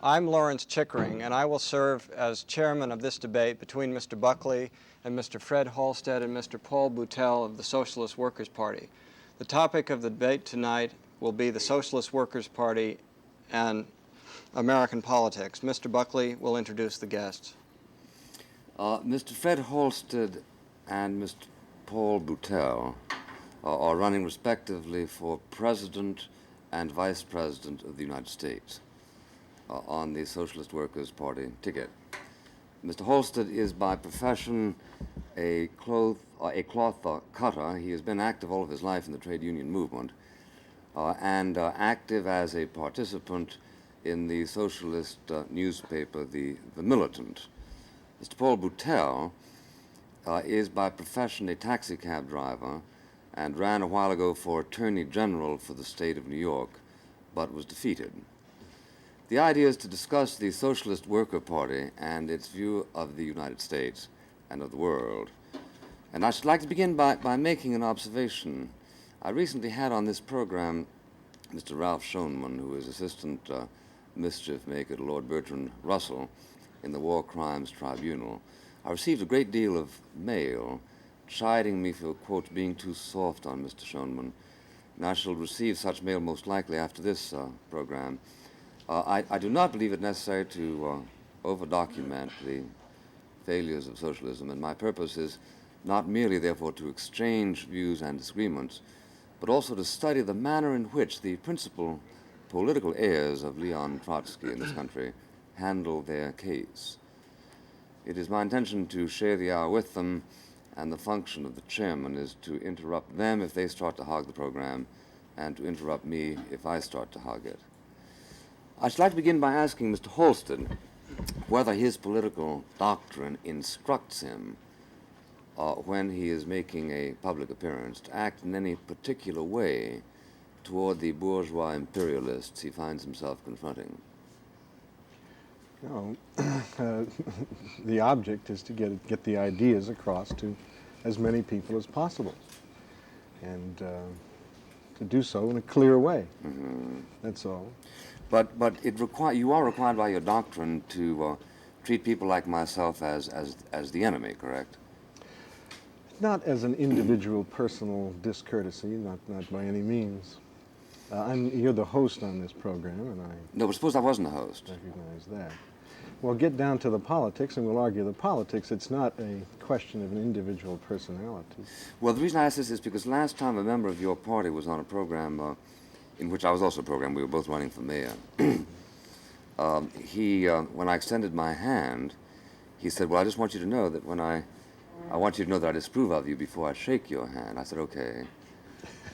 I'm Lawrence Chickering, and I will serve as chairman of this debate between Mr. Buckley and Mr. Fred Halstead and Mr. Paul Boutelle of the Socialist Workers' Party. The topic of the debate tonight will be the Socialist Workers' Party and American politics. Mr. Buckley will introduce the guests. Mr. Fred Halstead and Mr. Paul Boutelle are running respectively for President and Vice President of the United States on the Socialist Workers' Party ticket. Mr. Halstead is by profession a cloth cutter. He has been active all of his life in the trade union movement and active as a participant in the socialist newspaper, the Militant. Mr. Paul Boutelle is by profession a taxi cab driver and ran a while ago for Attorney General for the state of New York, but was defeated. The idea is to discuss the Socialist Worker Party and its view of the United States and of the world. And I should like to begin by making an observation. I recently had on this program Mr. Ralph Schoenman, who is Assistant Mischief Maker to Lord Bertrand Russell in the War Crimes Tribunal. I received a great deal of mail chiding me for, quote, being too soft on Mr. Schoenman, and I shall receive such mail most likely after this program. I do not believe it necessary to over-document the failures of socialism, and my purpose is not merely, therefore, to exchange views and disagreements, but also to study the manner in which the principal political heirs of Leon Trotsky in this country handle their case. It is my intention to share the hour with them, and the function of the chairman is to interrupt them if they start to hog the program, and to interrupt me if I start to hog it. I should like to begin by asking Mr. Halstead whether his political doctrine instructs him when he is making a public appearance to act in any particular way toward the bourgeois imperialists he finds himself confronting. No, the object is to get the ideas across to as many people as possible, and to do so in a clear way. Mm-hmm. That's all. But you are required by your doctrine to treat people like myself as the enemy, correct? Not as an individual personal discourtesy, not by any means. You're the host on this program, and I... No, but suppose I wasn't the host. Recognize that. Well, get down to the politics, and we'll argue the politics. It's not a question of an individual personality. Well, the reason I ask this is because last time a member of your party was on a program in which I was also a program. We were both running for mayor. When I extended my hand, he said, well, I just want you to know that I want you to know that I disapprove of you before I shake your hand. I said, okay.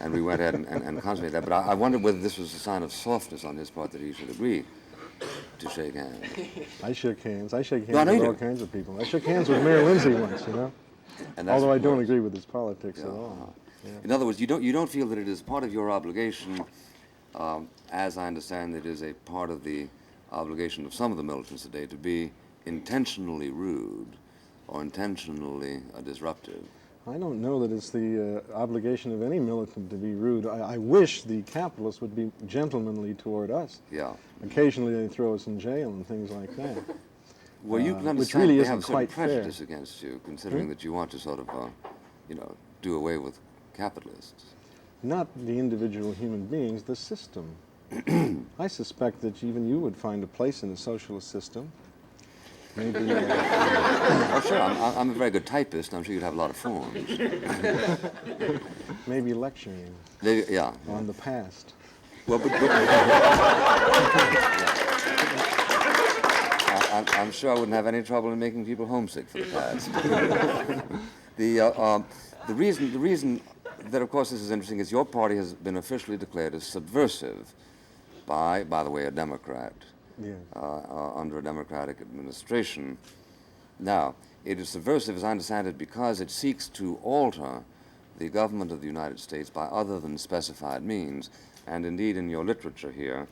And we went ahead and consummated that. But I wondered whether this was a sign of softness on his part that he should agree to shake hands. I shake hands. I shake hands with all kinds of people. I shook hands with Mayor Lindsay once, you know. Although I don't agree with his politics at all. Yeah. In other words, you don't feel that it is part of your obligation, as I understand it is a part of the obligation of some of the militants today, to be intentionally rude or intentionally disruptive. I don't know that it's the obligation of any militant to be rude. I wish the capitalists would be gentlemanly toward us. Yeah. Occasionally they throw us in jail and things like that. Well, you can understand which really they isn't have a certain quite prejudice fair. against you, considering that you want to sort of, do away with capitalists. Not the individual human beings, the system. I suspect that even you would find a place in the socialist system. Maybe. Oh, sure. I'm a very good typist. I'm sure you'd have a lot of forms. Maybe lecturing. Yeah. On the past. Well, I'm sure I wouldn't have any trouble in making people homesick for the past. The reason that, of course, this is interesting is your party has been officially declared as subversive by the way, a Democrat. Yeah. Under a Democratic administration. Now, it is subversive, as I understand it, because it seeks to alter the government of the United States by other than specified means. And indeed, in your literature here,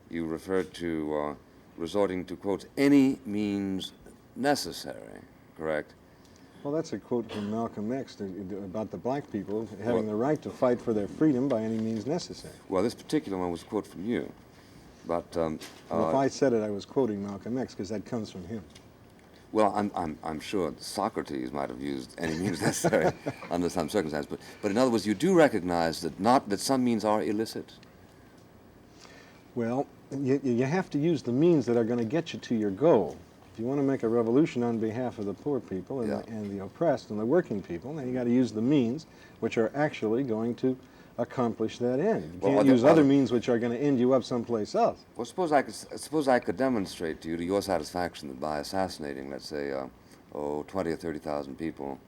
you refer to resorting to, quote, any means necessary, correct? Well, that's a quote from Malcolm X about the black people having the right to fight for their freedom by any means necessary. Well, this particular one was a quote from you. But And if I said it, I was quoting Malcolm X, because that comes from him. well, I'm sure Socrates might have used any means necessary under some circumstances. But in other words, you do recognize that some means are illicit. Well, you have to use the means that are going to get you to your goal. If you want to make a revolution on behalf of the poor people and, Yeah. and the oppressed and the working people, then you got to use the means which are actually going to accomplish that end. You Well, can't use other means which are going to end you up someplace else. Well, suppose I could demonstrate to you, to your satisfaction, that by assassinating, let's say, 20 or 30,000 people,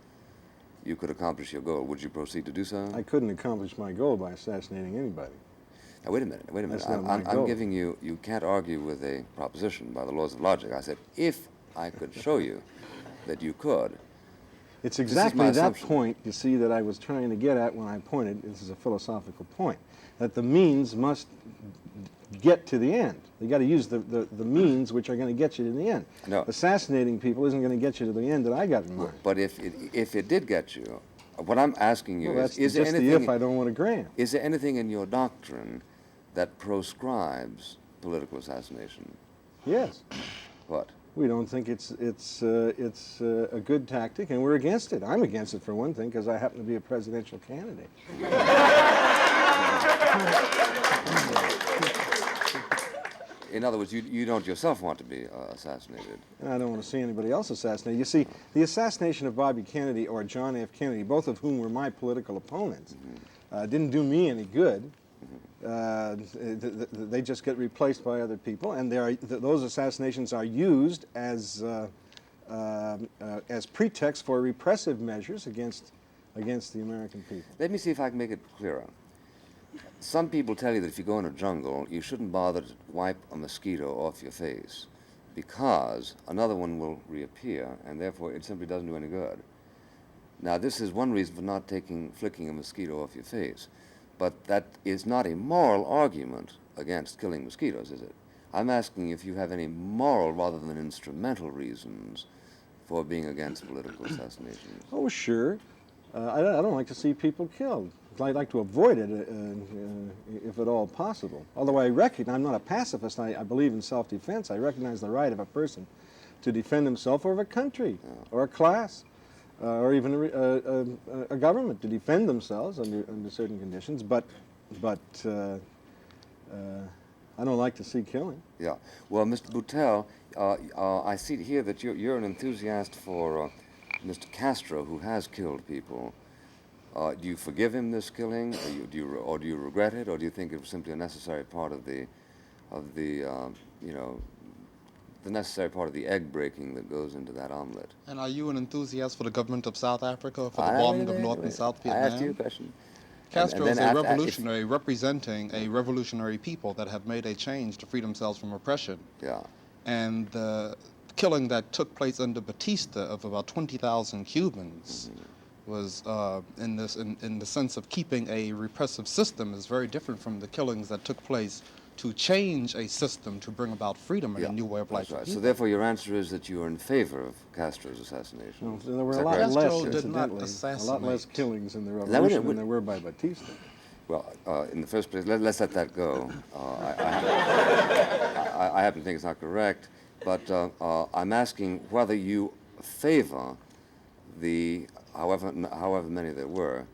you could accomplish your goal. Would you proceed to do so? I couldn't accomplish my goal by assassinating anybody. Now, wait a minute. That's not my I'm goal. giving you, you can't argue with a proposition by the laws of logic. I said, if I could show you that you could. It's my exactly that assumption. point, you see, that I was trying to get at when I pointed, this is a philosophical point, that the means must get to the end. You got to use the means which are going to get you to the end. No. Assassinating people isn't going to get you to the end that I got in mind. But if it did get you, what I'm asking you Well, that's is there just the anything, if I don't want to grant. is there anything in your doctrine that proscribes political assassination? Yes. What? We don't think it's a good tactic, and we're against it. I'm against it, for one thing, because I happen to be a presidential candidate. In other words, you don't yourself want to be assassinated. And I don't want to see anybody else assassinated. You see, the assassination of Bobby Kennedy or John F. Kennedy, both of whom were my political opponents, didn't do me any good. They just get replaced by other people, and those assassinations are used as pretext for repressive measures against the American people. Let me see if I can make it clearer. Some people tell you that if you go in a jungle, you shouldn't bother to wipe a mosquito off your face because another one will reappear, and therefore it simply doesn't do any good. Now, this is one reason for not flicking a mosquito off your face, but that is not a moral argument against killing mosquitoes, is it? I'm asking if you have any moral rather than instrumental reasons for being against political assassination. Oh, sure. I don't like to see people killed. I'd like to avoid it if at all possible. Although I'm not a pacifist. I believe in self-defense. I recognize the right of a person to defend himself or of a country or a class or even a government to defend themselves under certain conditions. But I don't like to see killing. Yeah. Well, Mr. Boutelle, I see here that you're an enthusiast for Mr. Castro, who has killed people. Do you forgive him this killing, or do you regret it, or do you think it was simply a necessary part of the necessary part of the egg breaking that goes into that omelet? And are you an enthusiast for the government of South Africa, or for the bombing of North and South Vietnam? I asked you a question. Castro is then a revolutionary representing a revolutionary people that have made a change to free themselves from oppression. Yeah. And the killing that took place under Batista of about 20,000 Cubans was in the sense of keeping a repressive system is very different from the killings that took place to change a system to bring about freedom and a new way of life. That's right. So therefore your answer is that you are in favor of Castro's assassination. Well, there were Is a that lot correct? less, Castro did not incidentally, a lot assassinate. less killings in the that what revolution it- than there were by Batista. Well, in the first place, let's let that go. I happen to think it's not correct, but I'm asking whether you favor the, however many there were,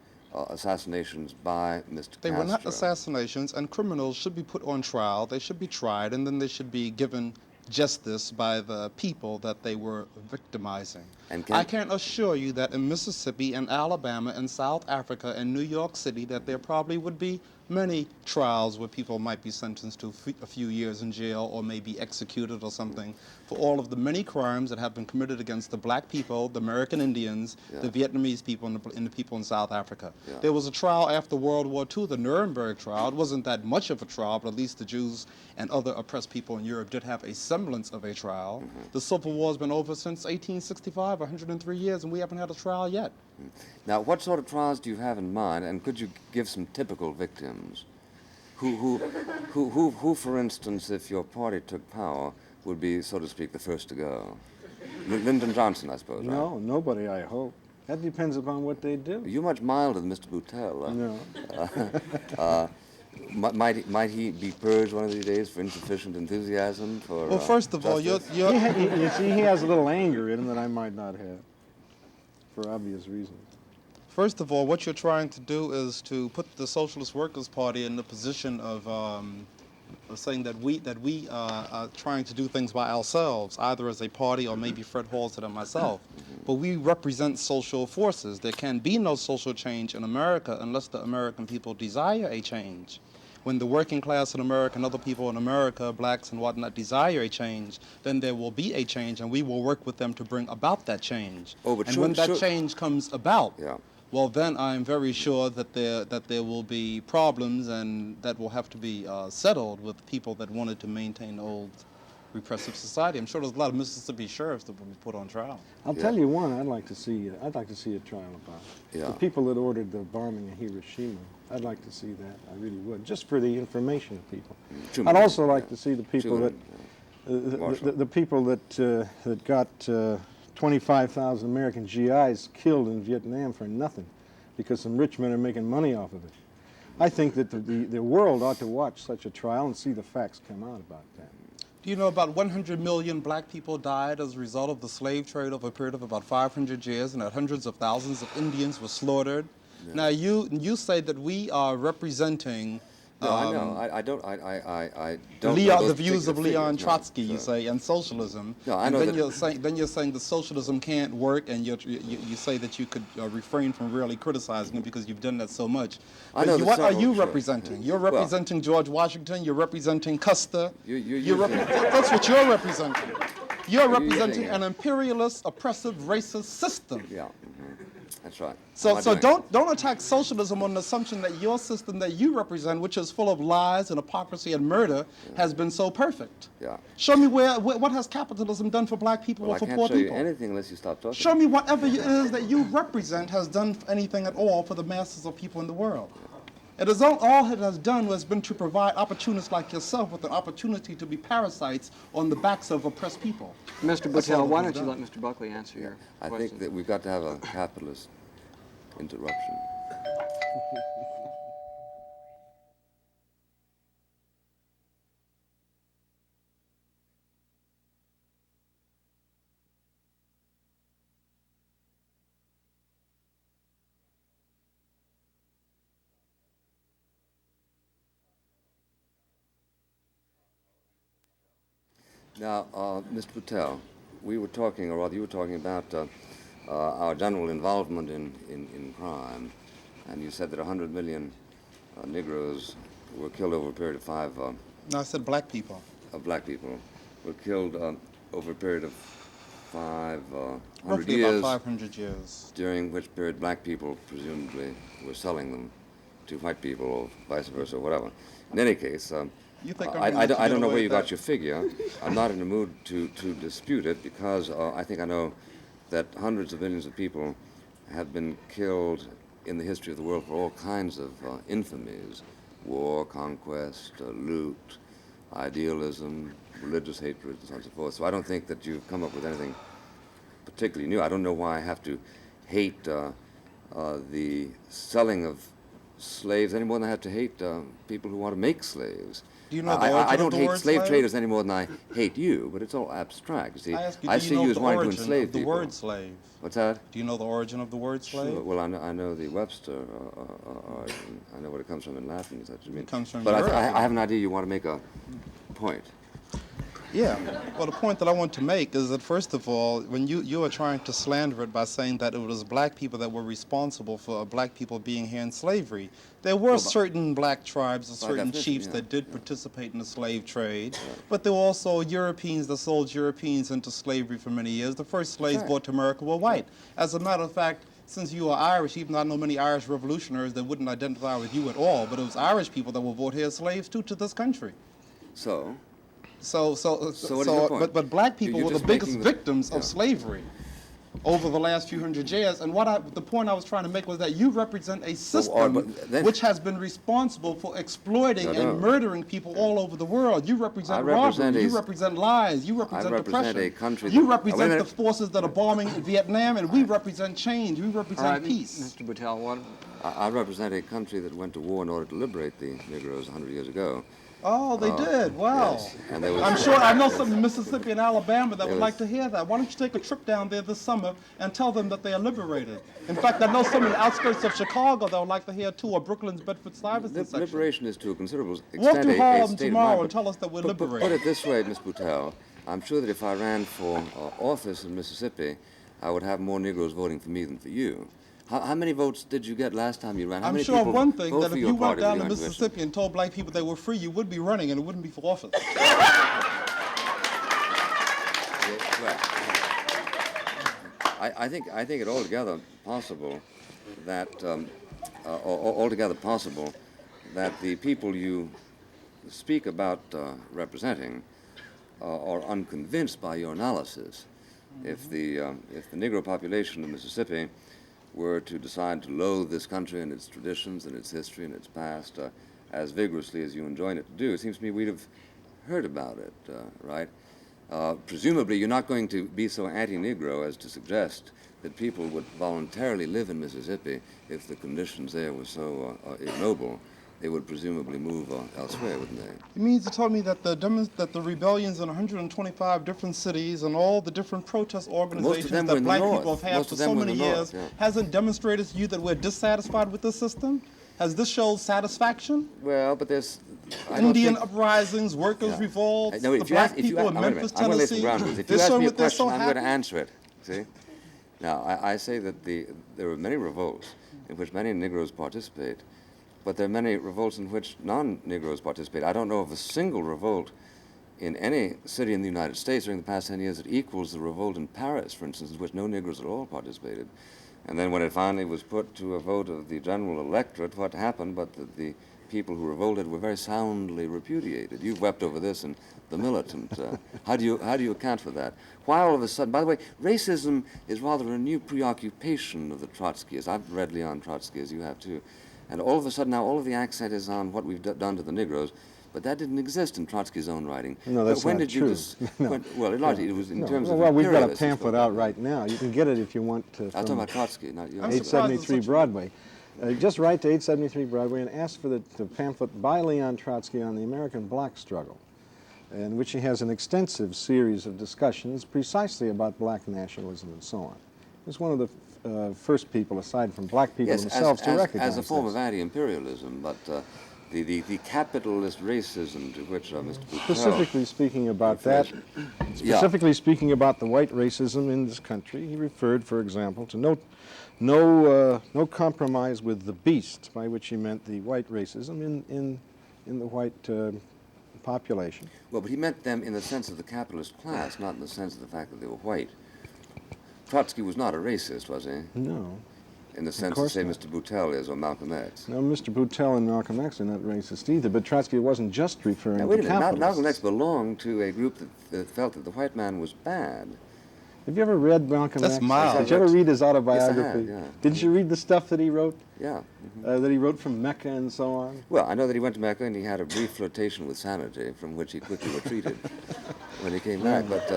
assassinations by Mr. They were not Castro. assassinations, and criminals should be put on trial. They should be tried, and then they should be given justice by the people that they were victimizing. And I can assure you that in Mississippi and Alabama and South Africa and New York City that there probably would be many trials where people might be sentenced to a few years in jail or maybe executed or something for all of the many crimes that have been committed against the black people, the American Indians, the Vietnamese people, and the people in South Africa. Yeah. There was a trial after World War II, the Nuremberg trial. It wasn't that much of a trial, but at least the Jews and other oppressed people in Europe did have a semblance of a trial. The Civil War's been over since 1865, 103 years, and we haven't had a trial yet. Now, what sort of trials do you have in mind, and could you give some typical victims? Who, for instance, if your party took power, would be, so to speak, the first to go? Lyndon Johnson, I suppose, right? No, nobody, I hope. That depends upon what they do. You're much milder than Mr. Boutelle. No. Might he be purged one of these days for insufficient enthusiasm? For Well, first of all, justice? You see, he has a little anger in him that I might not have, for obvious reasons. First of all, what you're trying to do is to put the Socialist Workers' Party in the position of saying that we are trying to do things by ourselves, either as a party or maybe Fred Halstead and myself. But we represent social forces. There can be no social change in America unless the American people desire a change. When the working class in America and other people in America, blacks and whatnot, desire a change, then there will be a change, and we will work with them to bring about that change. Oh, but and sure, when that sure. change comes about, Yeah. well, then I'm very sure that there will be problems, and that will have to be settled with people that wanted to maintain the old repressive society. I'm sure there's a lot of Mississippi sheriffs that will be put on trial. I'll tell you one I'd like to see a trial about. Yeah. The people that ordered the bombing of Hiroshima, I'd like to see that. I really would, just for the information of people. I'd also like to see the people that the people that got 25,000 American GIs killed in Vietnam for nothing, because some rich men are making money off of it. I think that the world ought to watch such a trial and see the facts come out about that. Do you know about 100 million black people died as a result of the slave trade over a period of about 500 years, and that hundreds of thousands of Indians were slaughtered? Yeah. Now, you say that we are representing No, I know. I don't know the views of Leon Trotsky, you say, and socialism. No, I know and that. then you're saying that socialism can't work, and you say that you could refrain from really criticizing it because you've done that so much. I know What are you sure. representing? You're representing George Washington. You're representing Custer. That's what you're representing. You're representing an imperialist, oppressive, racist system. Yeah. That's right. So don't attack socialism on the assumption that your system that you represent, which is full of lies and hypocrisy and murder, has been so perfect. Yeah. Show me what has capitalism done for black people or for poor people. I can't show you anything unless you stop talking. Show me whatever it is that you represent has done anything at all for the masses of people in the world. It is all it has done has been to provide opportunists like yourself with an opportunity to be parasites on the backs of oppressed people. Mr. Boutelle, why don't you let Mr. Buckley answer your question? I think that we've got to have a capitalist interruption. Now, Mr. Boutelle, we were talking, or rather you were talking about our general involvement in crime, and you said that 100 million Negroes were killed over a period of No, I said black people. Black people were killed over a period of 500 Roughly years. about 500 years. During which period black people presumably were selling them to white people or vice versa or whatever. In any case, I don't know where you got your figure. I'm not in the mood to dispute it because I think I know that hundreds of millions of people have been killed in the history of the world for all kinds of infamies: war, conquest, loot, idealism, religious hatred, and so on and so forth. So I don't think that you've come up with anything particularly new. I don't know why I have to hate the selling of slaves any more than I have to hate people who want to make slaves. Do you know the I origin don't of the hate word slave slave? traders any more than I hate you, but it's all abstract. You see, I see you as wanting to enslave the people. word slave. What's that? Do you know the origin of the word slave? Sure. Well, I know the Webster origin. I know what it comes from in Latin. Is that what you mean? It comes from But Europe. I have an idea you want to make a point. Yeah. Well, the point that I want to make is that, first of all, when you are trying to slander it by saying that it was black people that were responsible for black people being here in slavery, there were certain black tribes or certain chiefs that did participate in the slave trade, but there were also Europeans that sold Europeans into slavery for many years. The first slaves brought to America were white. As a matter of fact, since you are Irish, even though I know many Irish revolutionaries that wouldn't identify with you at all, but it was Irish people that were brought here as slaves too to this country. So So what is your point? But black people You're were the just biggest making the- victims of slavery. over the last few hundred years. And the point I was trying to make was that you represent a system which has been responsible for exploiting and murdering people all over the world. You represent robbery, you represent lies, you represent oppression. You represent the forces that are bombing Vietnam, and we represent change, we represent peace. Mr. Boutelle, what? I represent a country that went to war in order to liberate the Negroes 100 years ago. Oh, they did. Wow. Yes. And there was, I know some in Mississippi and Alabama that would like to hear that. Why don't you take a trip down there this summer and tell them that they are liberated? In fact, I know some in the outskirts of Chicago that would like to hear too, or Brooklyn's Bedford-Stuyvesant section. Liberation is to a considerable extent Walk through Harlem state tomorrow of mind, and tell us that we're liberated. Put it this way, Ms. Boutelle, I'm sure that if I ran for office in Mississippi, I would have more Negroes voting for me than for you. How many votes did you get last time you ran? How I'm many sure of people one thing, vote that for if your you went party down with to your Mississippi and told black people they were free, you would be running and it wouldn't be for office. Well, I think it altogether possible that the people you speak about representing are unconvinced by your analysis. If the Negro population of Mississippi were to decide to loathe this country and its traditions and its history and its past as vigorously as you enjoin it to do, it seems to me we'd have heard about it, right? Presumably, you're not going to be so anti-Negro as to suggest that people would voluntarily live in Mississippi if the conditions there were so ignoble. They would presumably move elsewhere, wouldn't they? You mean to tell me that the rebellions in 125 different cities and all the different protest organizations that black people have had for so many years hasn't demonstrated to you that we're dissatisfied with the system? Has this showed satisfaction? Well, but there's... Indian uprisings, workers' revolts, no, the black people in Memphis, Tennessee, if you ask me a question, I'm going to answer it, see? Now, I say that there are many revolts in which many Negroes participate, but there are many revolts in which non-Negroes participate. I don't know of a single revolt in any city in the United States during the past 10 years that equals the revolt in Paris, for instance, in which no Negroes at all participated. And then when it finally was put to a vote of the general electorate, what happened but that the people who revolted were very soundly repudiated. You've wept over this and the militant. How do you account for that? Why all of a sudden, by the way, racism is rather a new preoccupation of the Trotskyists. I've read Leon Trotsky, as you have too. And all of a sudden now all of the accent is on what we've done to the Negroes, but that didn't exist in Trotsky's own writing. No, that's when not did true. It was in terms of well, we've got a imperialists. pamphlet out right now. You can get it if you want to. I'm talking about Trotsky, not you. 873 Broadway. Just write to 873 Broadway and ask for the pamphlet by Leon Trotsky on the American black struggle, in which he has an extensive series of discussions precisely about black nationalism and so on. He's one of the first people, aside from black people themselves, to recognize as a form of anti-imperialism, but the capitalist racism to which Mr. Boutelle... Specifically speaking about that, specifically speaking about the white racism in this country, he referred, for example, to no compromise with the beast, by which he meant the white racism in the white population. Well, but he meant them in the sense of the capitalist class, not in the sense of the fact that they were white. Trotsky was not a racist, was he? No. In the sense that, say, Mr. Boutelle is or Malcolm X. No, Mr. Boutelle and Malcolm X are not racist either, but Trotsky wasn't just referring now, wait to a minute. capitalists. Malcolm X belonged to a group that felt that the white man was bad. Have you ever read Malcolm X? That's mild. Did you ever read his autobiography? Yes, I have, yeah. Didn't you read the stuff that he wrote? Yeah. That he wrote from Mecca and so on? Well, I know that he went to Mecca and he had a brief flirtation with sanity, from which he quickly retreated when he came back. But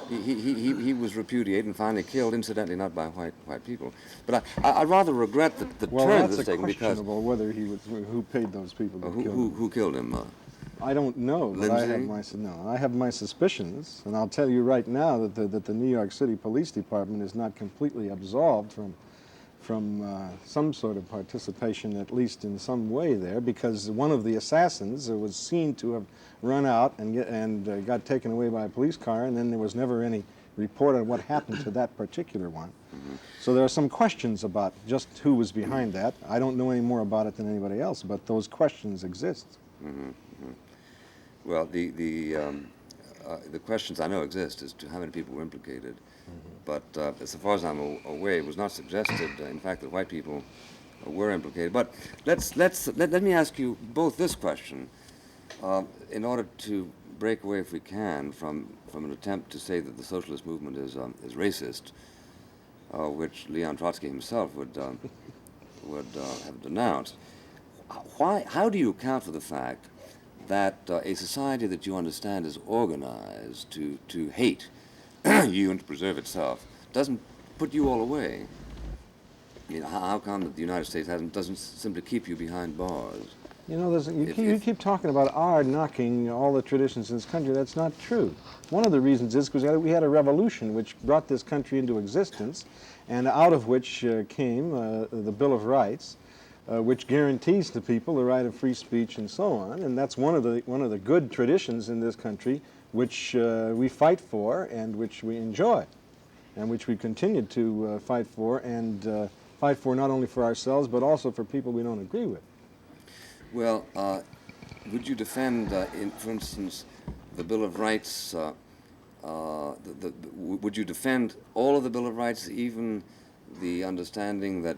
he was repudiated and finally killed, incidentally, not by white people. But I rather regret the turn this taken because... Well, that's questionable whether he was, who paid those people to kill him. Who killed him? I don't know, but I have my suspicions, and I'll tell you right now that the New York City Police Department is not completely absolved from some sort of participation, at least in some way there, because one of the assassins was seen to have run out and got taken away by a police car, and then there was never any report on what happened to that particular one. So there are some questions about just who was behind that. I don't know any more about it than anybody else, but those questions exist. Well, the questions I know exist as to how many people were implicated, but as far as I'm aware, it was not suggested, in fact, that white people were implicated. But let me ask you both this question, in order to break away, if we can, from an attempt to say that the socialist movement is racist, which Leon Trotsky himself would have denounced. How do you account for the fact that a society that you understand is organized to hate you and to preserve itself doesn't put you all away? I mean, how come that the United States doesn't simply keep you behind bars? You know, you keep talking about our knocking all the traditions in this country. That's not true. One of the reasons is because we had a revolution which brought this country into existence, and out of which came the Bill of Rights, which guarantees to people the right of free speech and so on. And that's one of the good traditions in this country, which we fight for and which we enjoy, and which we continue to fight for, and fight for not only for ourselves but also for people we don't agree with. Well, would you defend, for instance, the Bill of Rights? Would you defend all of the Bill of Rights, even the understanding that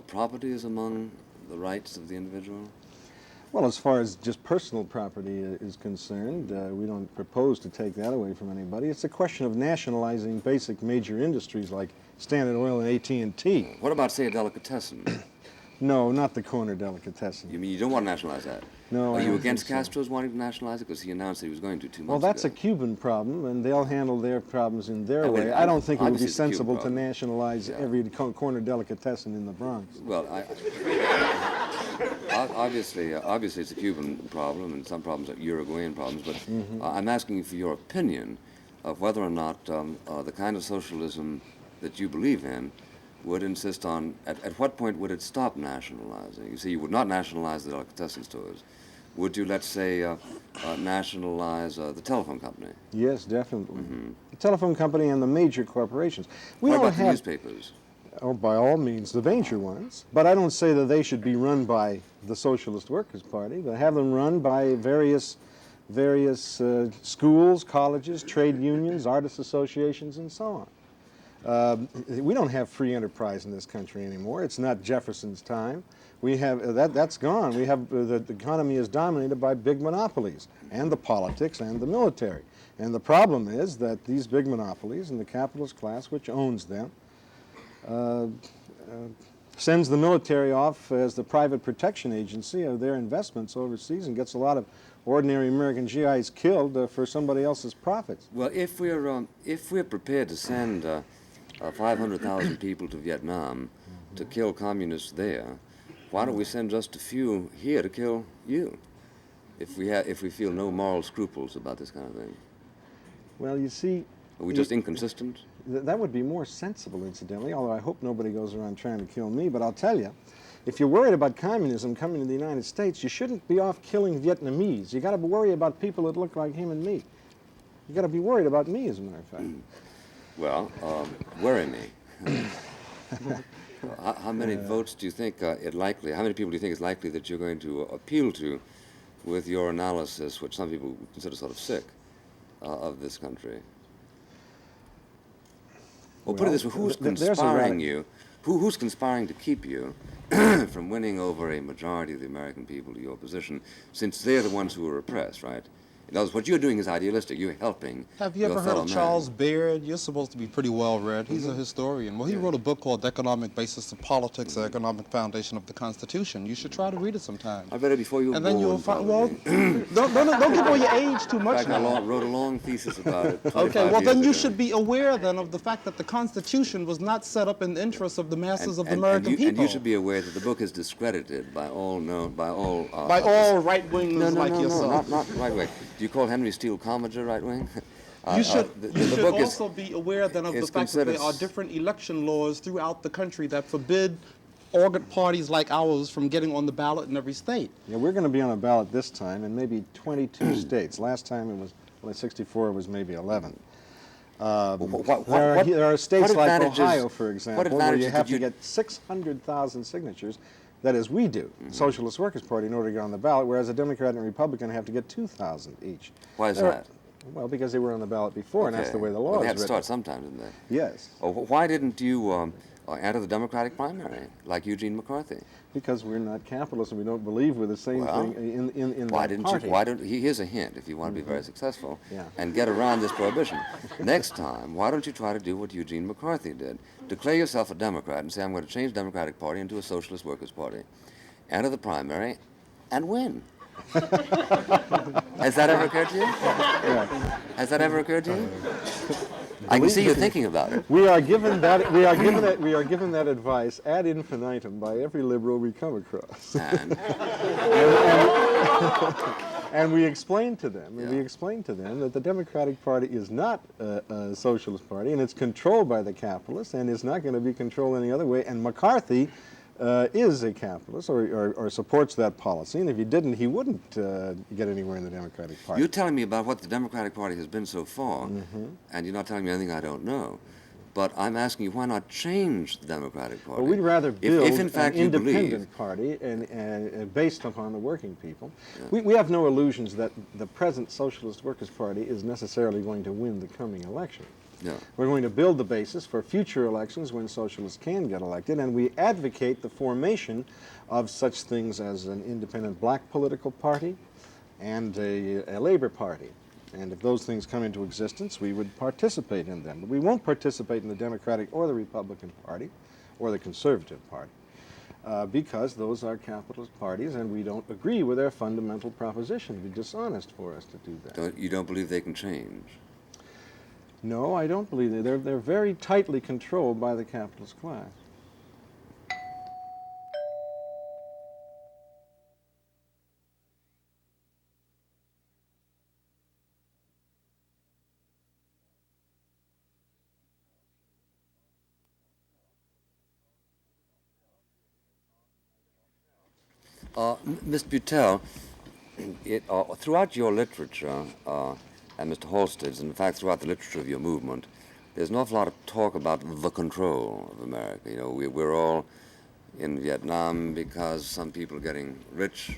property is among the rights of the individual? Well, as far as just personal property is concerned, we don't propose to take that away from anybody. It's a question of nationalizing basic major industries like Standard Oil and AT&T. What about, say, a delicatessen? No, not the corner delicatessen. You mean you don't want to nationalize that? No. Are I you don't against think so. Castro's wanting to nationalize it? Because he announced that he was going to 2 months Well, that's ago. a Cuban problem, and they'll handle their problems in their Oh, wait, way. I don't think it would be obviously it's a Cuban sensible to problem. nationalize Yeah. every corner delicatessen in the Bronx. Well, obviously it's a Cuban problem, and some problems are Uruguayan problems, but I'm asking you for your opinion of whether or not the kind of socialism that you believe in would insist on, at what point would it stop nationalizing? You see, you would not nationalize the delicatessen stores. Would you, let's say, nationalize the telephone company? Yes, definitely. The telephone company and the major corporations. We What don't about the have, newspapers? oh, by all means, the major ones. But I don't say that they should be run by the Socialist Workers' Party, but have them run by various schools, colleges, trade unions, artists associations, and so on. We don't have free enterprise in this country anymore. It's not Jefferson's time. We have that's gone. We have the economy is dominated by big monopolies, and the politics and the military. And the problem is that these big monopolies and the capitalist class, which owns them, sends the military off as the private protection agency of their investments overseas, and gets a lot of ordinary American GIs killed for somebody else's profits. Well, if we're prepared to send 500,000 people to Vietnam to kill communists there, why don't we send just a few here to kill you? If we feel no moral scruples about this kind of thing, Well, you see, are we just inconsistent? that would be more sensible, incidentally, although I hope nobody goes around trying to kill me. But I'll tell you, if you're worried about communism coming to the United States, you shouldn't be off killing Vietnamese. You got to be worried about people that look like him and me. You got to be worried about me, as a matter of fact. Well, worry me. How many votes do you think it likely? How many people do you think it's likely that you're going to appeal to with your analysis, which some people consider sort of sick, of this country? Well, put it this way: who's conspiring you? Who's conspiring to keep you from winning over a majority of the American people to your position, since they're the ones who are oppressed, right? In other words, what you're doing is idealistic. You're helping. Have you ever heard fellow of man. Charles Baird? You're supposed to be pretty well read. He's a historian. Well, he wrote a book called Economic Basis of Politics, the Economic Foundation of the Constitution. You should try to read it sometime. I read it before you were And then born, you'll find, well, probably. don't give away your age too In much fact, I now. wrote a long thesis about it. Okay, 25 well then years you ago. should be aware then of the fact that the Constitution was not set up in the interests of the masses of the American people. And you should be aware that the book is discredited by all by all right-wingers like yourself. not right wing. Do you call Henry Steele Comager right wing? You should, the you should book also be aware then of the is fact that there considered are different election laws throughout the country that forbid organ parties like ours from getting on the ballot in every state. Yeah, we're going to be on a ballot this time in maybe 22 states. Last time it was, well, 64 was maybe 11. There are states like advantages- Ohio, for example, where advantages you have did to get 600,000 signatures. That is, we do, Socialist Workers' Party, in order to get on the ballot, whereas a Democrat and a Republican have to get 2,000 each. Why is There are- that? Well, because they were on the ballot before, and that's the way the law Well, they is had to written. start sometime, didn't they? Yes, Oh, why didn't you enter the Democratic primary, like Eugene McCarthy? because we're not capitalists and we don't believe we're the same Well, thing in Why that didn't party. you? Why don't? Here's a hint if you want to be very successful Yeah. and get around this prohibition. Next time, why don't you try to do what Eugene McCarthy did? Declare yourself a Democrat and say, I'm going to change the Democratic Party into a Socialist Workers' Party. Enter the primary and win. Has that ever occurred to you? Yeah. Has that ever occurred to you? I can see you thinking about it. We are given that advice ad infinitum by every liberal we come across. And And we explain to them, Yeah. that the Democratic Party is not a socialist party, and it's controlled by the capitalists, and it's not going to be controlled any other way. And McCarthy is a capitalist, or supports that policy, and if he didn't, he wouldn't get anywhere in the Democratic Party. you're telling me about what the Democratic Party has been so far, and you're not telling me anything I don't know. But I'm asking you, why not change the Democratic Party? Well, we'd rather build if in fact an you believe, independent party and based upon the working people. We have no illusions that the present Socialist Workers' Party is necessarily going to win the coming election. Yeah. We're going to build the basis for future elections when socialists can get elected, and we advocate the formation of such things as an independent black political party and a labor party. And if those things come into existence, we would participate in them. But we won't participate in the Democratic or the Republican Party or the Conservative Party because those are capitalist parties and we don't agree with their fundamental proposition. It would be dishonest for us to do that. you don't believe they can change? No, I don't believe that. They're very tightly controlled by the capitalist class. Ms. Buttell, throughout your literature, and Mr. Halstead's, and in fact throughout the literature of your movement, there's an awful lot of talk about the control of America. You know, we're all in Vietnam because some people are getting rich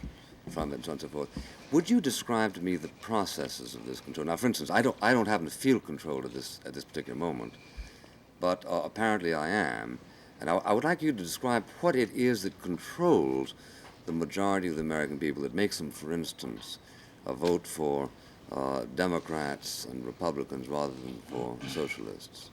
from it and so on and so forth. Would you describe to me the processes of this control? Now, for instance, I don't happen to feel controlled at this particular moment, but apparently I am. And I would like you to describe what it is that controls the majority of the American people, that makes them, for instance, vote for Democrats and Republicans rather than for socialists.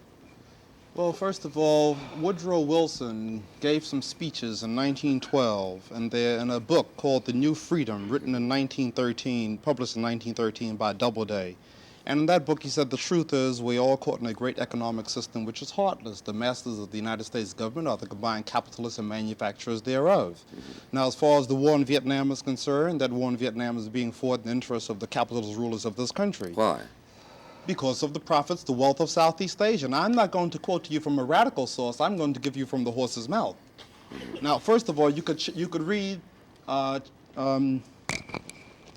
Well, first of all, Woodrow Wilson gave some speeches in 1912, and they're in a book called The New Freedom, written in 1913, published in 1913 by Doubleday. And in that book, he said, the truth is we're all caught in a great economic system which is heartless. The masters of the United States government are the combined capitalists and manufacturers thereof. Now, as far as the war in Vietnam is concerned, that war in Vietnam is being fought in the interest of the capitalist rulers of this country. Why? Because of the profits, the wealth of Southeast Asia. Now, I'm not going to quote to you from a radical source. I'm going to give you from the horse's mouth. Now, first of all, you could read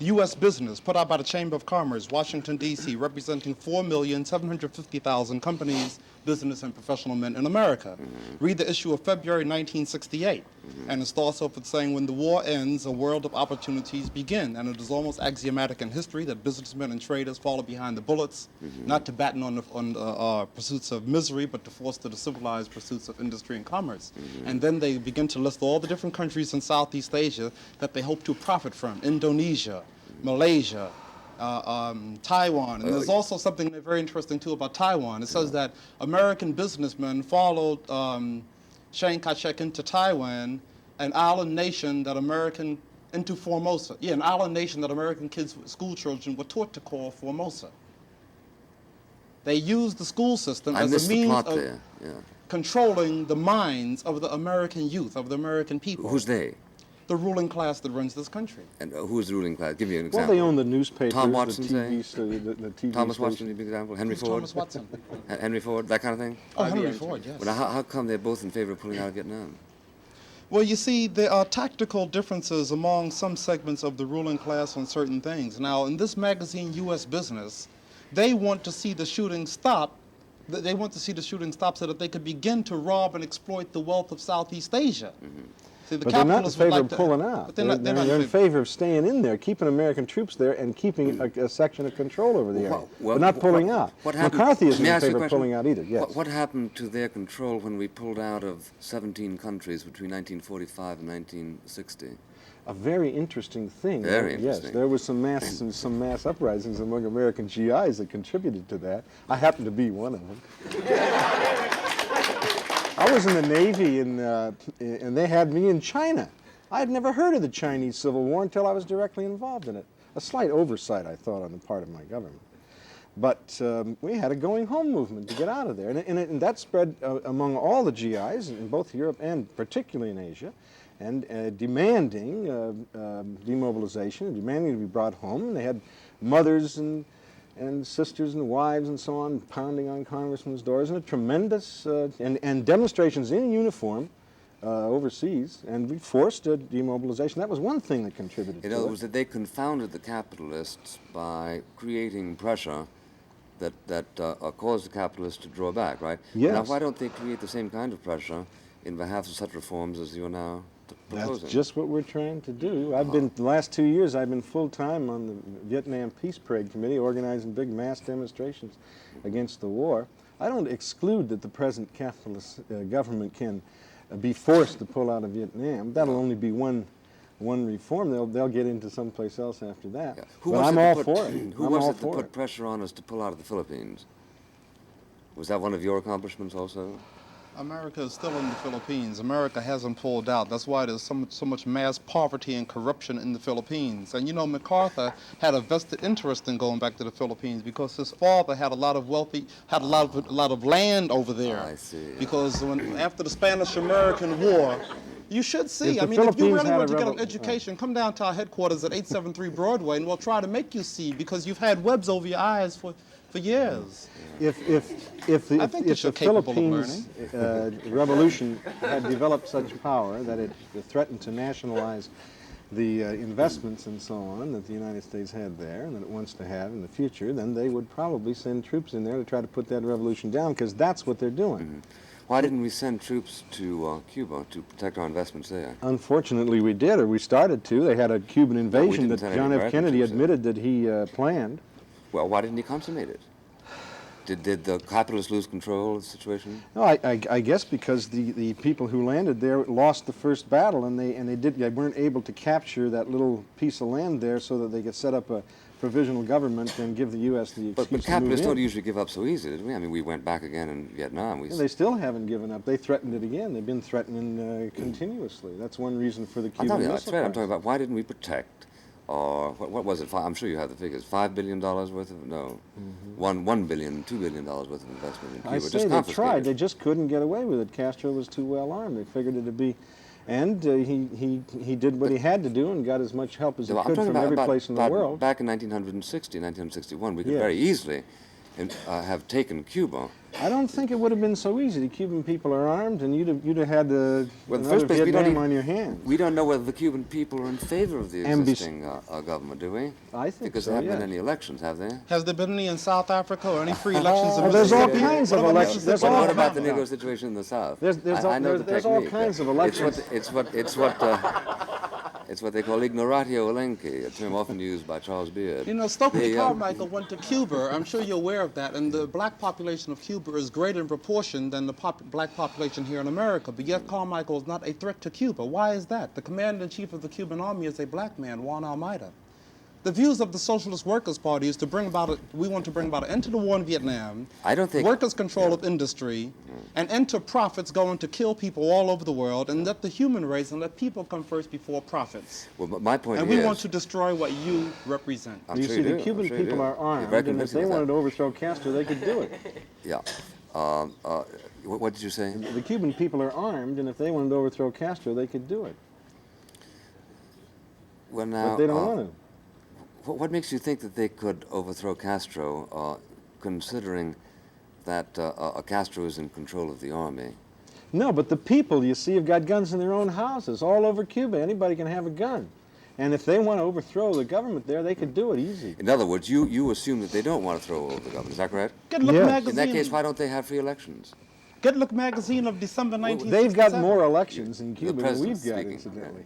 U.S. Business, put out by the Chamber of Commerce, Washington, D.C., representing 4,750,000 companies, business, and professional men in America. Read the issue of February 1968, and it starts off with saying, when the war ends, a world of opportunities begin. And it is almost axiomatic in history that businessmen and traders follow behind the bullets, not to batten on the pursuits of misery, but to foster the civilized pursuits of industry and commerce. And then they begin to list all the different countries in Southeast Asia that they hope to profit from: Indonesia, Malaysia, Taiwan. And there's also something very interesting, too, about Taiwan. It says that American businessmen followed Chiang Kai-shek into Taiwan, an island nation that into Formosa. Yeah, an island nation that American kids, school children, were taught to call Formosa. They used the school system as a means of controlling the minds of the American youth, of the American people. Who's they? The ruling class that runs this country. And who's the ruling class? Give me an Well, example. they own the newspapers, Tom Watson, the TV Thomas stations. Watson, give me an example. Henry Ford? Thomas Watson. Henry Ford, that kind of thing? Oh, Henry Ford, yes. Well, now, how come they're both in favor of pulling out of Vietnam? Well, you see, there are tactical differences among some segments of the ruling class on certain things. Now, in this magazine, U.S. Business, they want to see the shooting stop. They want to see the shooting stop so that they could begin to rob and exploit the wealth of Southeast Asia. See, the But they're not in capitalists would favor like of to- pulling out. but they're not They're in favor of staying in there, keeping American troops there, and keeping a section of control over the area, Well, but not pulling out. What happened- McCarthy isn't May I in ask you a favor of question? pulling out either. Yes. What happened to their control when we pulled out of 17 countries between 1945 and 1960? A very interesting thing. Very Yes, interesting. there was some mass uprisings among American GIs that contributed to that. I happen to be one of them. I was in the Navy, and they had me in China. I had never heard of the Chinese Civil War until I was directly involved in it. A slight oversight, I thought, on the part of my government. But we had a going home movement to get out of there, and that spread among all the GIs in both Europe and particularly in Asia, and demanding demobilization, demanding to be brought home. And they had mothers and sisters and wives and so on pounding on congressmen's doors, and a tremendous and demonstrations in uniform overseas, and we forced a demobilization. That was one thing that contributed In to other it. words, that they confounded the capitalists by creating pressure that caused the capitalists to draw back, right? Yes. Now, why don't they create the same kind of pressure in behalf of such reforms as you're now proposing? That's just what we're trying to do. I've been, the last 2 years, I've been full-time on the Vietnam Peace Parade Committee, organizing big mass demonstrations against the war. I don't exclude that the present capitalist government can be forced to pull out of Vietnam. That'll only be one reform. They'll get into someplace else after that. Yeah. But I'm all for it. Who I'm was all it that for put it. pressure on us to pull out of the Philippines? Was that one of your accomplishments also? America is still in the Philippines. America hasn't pulled out. That's why there's so much mass poverty and corruption in the Philippines. And you know, MacArthur had a vested interest in going back to the Philippines because his father had a lot of land over there. I see. Because after the Spanish-American War, you should see. If I the mean, if you Philippines really had want a to get an rebel- education, come down to our headquarters at 873 Broadway, and we'll try to make you see because you've had webs over your eyes for years. If I think that the you're capable of Philippines revolution had developed such power that it threatened to nationalize the investments and so on that the United States had there and that it wants to have in the future, then they would probably send troops in there to try to put that revolution down, because that's what they're doing. Mm-hmm. Why didn't we send troops to Cuba to protect our investments there? Unfortunately, we did, or we started to. They had a Cuban invasion didn't that send any John F. American Kennedy troops in. admitted that he planned. Well, why didn't he consummate it? Did the capitalists lose control of the situation? No, I guess because the people who landed there lost the first battle, and they weren't able to capture that little piece of land there so that they could set up a provisional government and give the U.S. the excuse But to move capitalists don't in. usually give up so easily, did we? I mean, we went back again in Vietnam. Yeah, they still haven't given up. They threatened it again. They've been threatening continuously. That's one reason for the I'm Cuban talking, Missile that's right. I'm Crisis. talking about why didn't we protect, or what was it? I'm sure you have the figures. $5 billion worth of $1 billion, $2 billion worth of investment in Cuba. I just say they confiscated. tried. They just couldn't get away with it. Castro was too well armed. They figured it'd be, and he did what he had to do and got as much help as he I'm could talking from every place in the about world. back in 1960, 1961, we could Yes. very easily have taken Cuba. I don't think it would have been so easy. The Cuban people are armed, and you'd have had Well, in the another first place, we don't Vietnam even- on your hands. We don't know whether the Cuban people are in favor of the And existing government, do we? I think Because so, there haven't yes. been any elections, have there? Has there been any in South Africa or any free elections in Oh, there's all Mississippi? kinds of What about elections. There's Mississippi? all What about the kinds. Negro situation in the South? There's I know the there's all technique. kinds of elections. It's what they call ignoratio elenchi, a term often used by Charles Beard. You know, Stokely The, Carmichael went to Cuba. I'm sure you're aware of that. And the black population of Cuba is greater in proportion than the black population here in America. But yet Carmichael is not a threat to Cuba. Why is that? The commander-in-chief of the Cuban army is a black man, Juan Almeida. The views of the Socialist Workers' Party is to bring about we want to bring about an end to the war in Vietnam, I don't think- workers' control of industry, and end to profits going to kill people all over the world, and let the human race and let people come first before profits. Well, but my point And is... we want to destroy what you represent. I'm You sure see, you the do. Cuban I'm sure you people do. are You're armed, very and if convincing they of that. wanted to overthrow Castro, they could do it. Yeah. What did you say? The Cuban people are armed, and if they wanted to overthrow Castro, they could do it. Well, now... But they don't want to. What makes you think that they could overthrow Castro, considering that Castro is in control of the army? No, but the people, you see, have got guns in their own houses all over Cuba. Anybody can have a gun. And if they want to overthrow the government there, they could do it easy. In other words, you assume that they don't want to throw over the government. Is that correct? Good Look Yes. magazine. In that case, why don't they have free elections? Get Look magazine of December Well, 1967. they've got more elections in Cuba than president we've got, speaking, incidentally.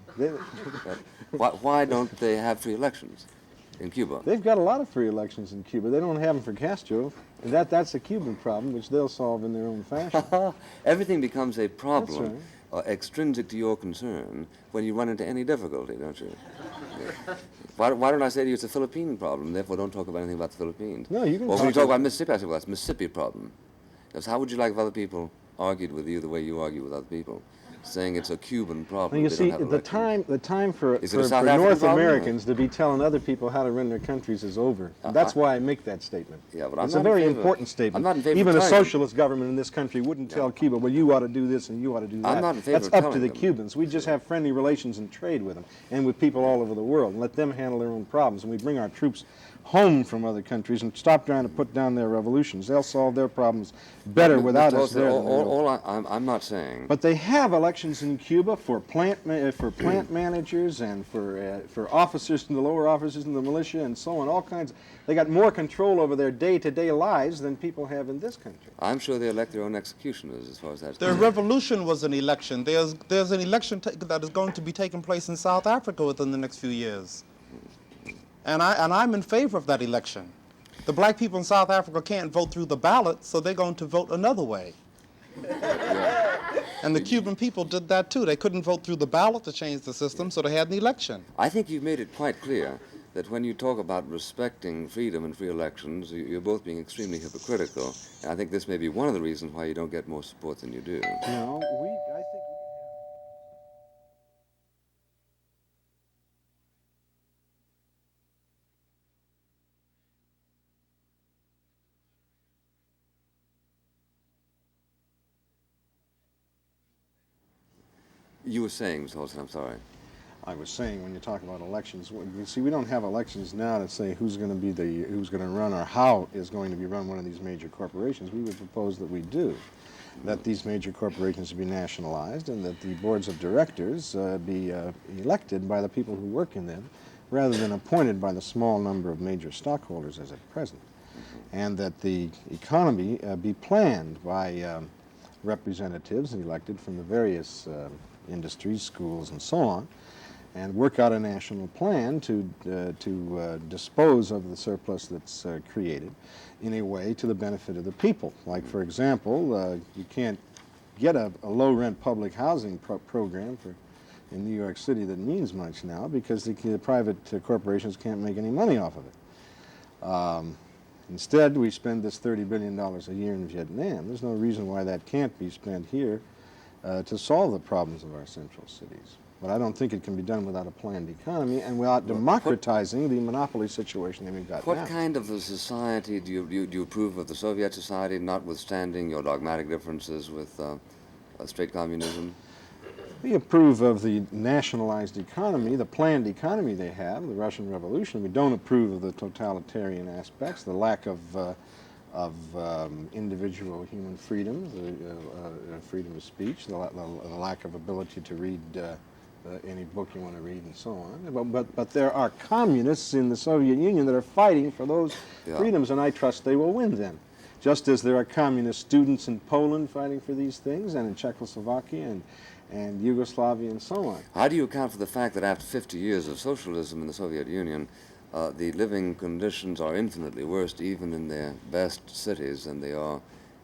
Why don't they have free elections in Cuba? They've got a lot of free elections in Cuba. They don't have them for Castro. And that's a Cuban problem, which they'll solve in their own fashion. Everything becomes a problem That's extrinsic to your concern when you run into any difficulty, don't you? Yeah. Why don't I say to you it's a Philippine problem, therefore don't talk about anything about the Philippines? No, you can Or when talk you talk about- about Mississippi, I say, well, that's a Mississippi problem. Because how would you like if other people argued with you the way you argue with other people? Saying it's a Cuban problem. Well, you they don't see, have the elections. time for Is it a South North African problem, Americans to be telling other people how to run their countries is over. That's why I make that statement. Yeah, but I'm it's not a in very favor- important statement. I'm not in favor Even of a telling them. socialist government in this country wouldn't tell Cuba, well, you ought to do this and you ought to do that. I'm not in favor That's of up to telling the them. Cubans. We just have friendly relations and trade with them and with people all over the world and let them handle their own problems. And we bring our troops home from other countries and stop trying to put down their revolutions. They'll solve their problems better without us there. than they will. I'm not saying. But they have elections in Cuba for plant managers and for officers and the lower officers in the militia and so on. All kinds. They got more control over their day-to-day lives than people have in this country. I'm sure they elect their own executioners as far as that's The concerned. revolution was an election. There's an election that is going to be taking place in South Africa within the next few years. And I'm in favor of that election. The black people in South Africa can't vote through the ballot, so they're going to vote another way. And the Cuban people did that too. They couldn't vote through the ballot to change the system, so they had an election. I think you've made it quite clear that when you talk about respecting freedom and free elections, you're both being extremely hypocritical. And I think this may be one of the reasons why you don't get more support than you do. No, I think You were saying, Mr. Holston, I'm sorry. I was saying when you talk about elections, you see, we don't have elections now to say who's going to run or how is going to be run one of these major corporations. We would propose that we do, that these major corporations be nationalized and that the boards of directors be elected by the people who work in them, rather than appointed by the small number of major stockholders as at present, and that the economy be planned by representatives elected from the various industries, schools, and so on, and work out a national plan to dispose of the surplus that's created in a way to the benefit of the people. Like, for example, you can't get a low-rent public housing program in New York City that means much now because the private corporations can't make any money off of it. Instead, we spend this $30 billion a year in Vietnam. There's no reason why that can't be spent here to solve the problems of our central cities. But I don't think it can be done without a planned economy and without democratizing the monopoly situation that we've got now. What kind of a society do you approve of? The Soviet society, notwithstanding your dogmatic differences with straight communism? We approve of the nationalized economy, the planned economy they have, the Russian Revolution. We don't approve of the totalitarian aspects, the lack of individual human freedoms, freedom of speech, the lack of ability to read any book you want to read and so on. But there are communists in the Soviet Union that are fighting for those freedoms, and I trust they will win then. Just as there are communist students in Poland fighting for these things, and in Czechoslovakia and Yugoslavia and so on. How do you account for the fact that after 50 years of socialism in the Soviet Union, the living conditions are infinitely worse, even in their best cities, than they are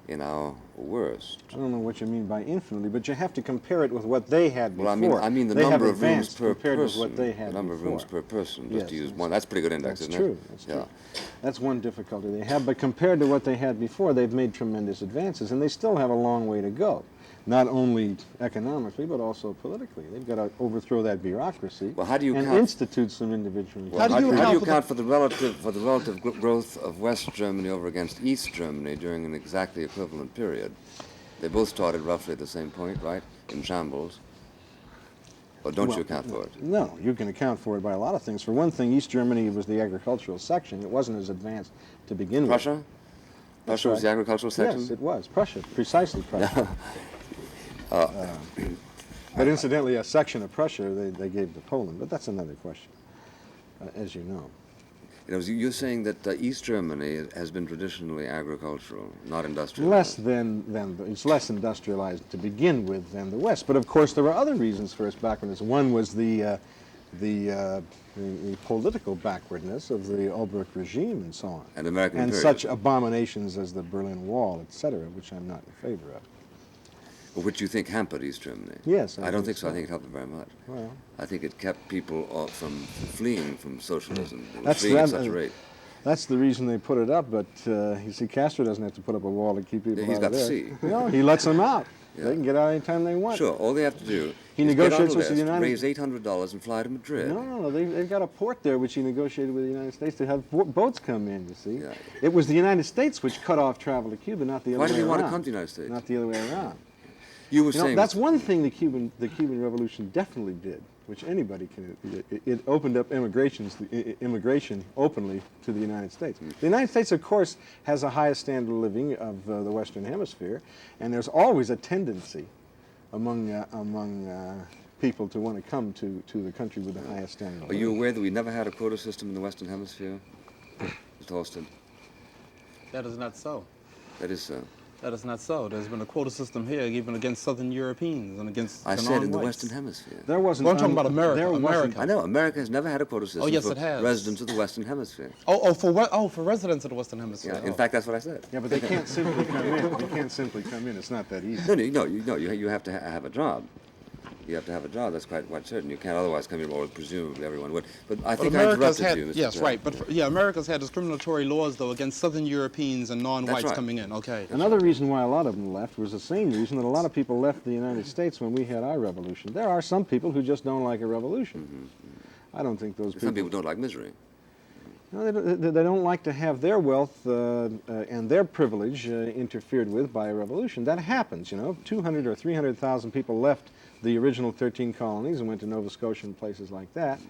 in our worst? I don't know what you mean by infinitely, but you have to compare it with what they had before. Well, I mean the they number have of rooms advanced per compared person. with what they had the number before. of rooms per person, just Yes, to use that's- one. That's a pretty good index, That's isn't true. it? That's Yeah. true. That's one difficulty they have, but compared to what they had before, they've made tremendous advances, and they still have a long way to go. Not only economically, but also politically. They've got to overthrow that bureaucracy Well, how do you and count- institute some individual. Well, How do you account for account for the relative growth of West Germany over against East Germany during an exactly equivalent period? They both started roughly at the same point, right? In shambles. Or don't you account for it? No, you can account for it by a lot of things. For one thing, East Germany was the agricultural section. It wasn't as advanced to begin with. Prussia? Prussia was the right. agricultural section? Yes, it was. Prussia, precisely Prussia. But incidentally, a section of Prussia they gave to Poland, but that's another question, as you know. You know, you're saying that East Germany has been traditionally agricultural, not industrial. It's less industrialized to begin with than the West. But of course, there were other reasons for its backwardness. One was the political backwardness of the Ulbricht regime and so on. And American and imperialism. such abominations as the Berlin Wall, etc., which I'm not in favor of. Which you think hampered East Germany? Yes. I don't think so. I think it helped them very much. Well, I think it kept people from fleeing from socialism. They were That's fleeing at that- such a rate. that's the reason they put it up, but you see, Castro doesn't have to put up a wall to keep people He's out got of the there. sea. No, he lets them out. Yeah. They can get out anytime they want. Sure, all they have to do He is get on negotiates the with the list, United- raise $800 and fly to Madrid. No, they've got a port there which he negotiated with the United States to have boats come in, you see. Yeah. It was the United States which cut off travel to Cuba, not the other Why way did around. he want to come to the United States? Not the other way around. You were You know, saying that's one thing the Cuban Revolution definitely did, which anybody can. It opened up immigration openly to the United States. The United States, of course, has the highest standard of living of the Western Hemisphere, and there's always a tendency among people to want to come to the country with the highest standard of Are living. you aware that we never had a quota system in the Western Hemisphere, Mr. Halstead? That is not so. That is so. That is not so. There's been a quota system here, even against Southern Europeans and against I the said in the non-whites. Western Hemisphere. There wasn't. Well, I'm talking about America. there wasn't- America. I know, America has never had a quota system yes, for it has. residents of the Western Hemisphere. For residents of the Western Hemisphere. Yeah, in fact, that's what I said. Yeah, but they can't simply come in. They can't simply come in. It's not that easy. No, you have to have a job. You have to have a job. That's quite certain. You can't otherwise come in, or presumably everyone would. But I think I America's interrupted had, you, Mr. yes, Chairman. right. But America's had discriminatory laws though against Southern Europeans and non-whites right. coming in. Okay. Another reason why a lot of them left was the same reason that a lot of people left the United States when we had our revolution. There are some people who just don't like a revolution. I don't think those Some people don't like misery. No, they don't like to have their wealth and their privilege interfered with by a revolution. That happens, you know. 200 or 300,000 people left the original 13 colonies and went to Nova Scotia and places like that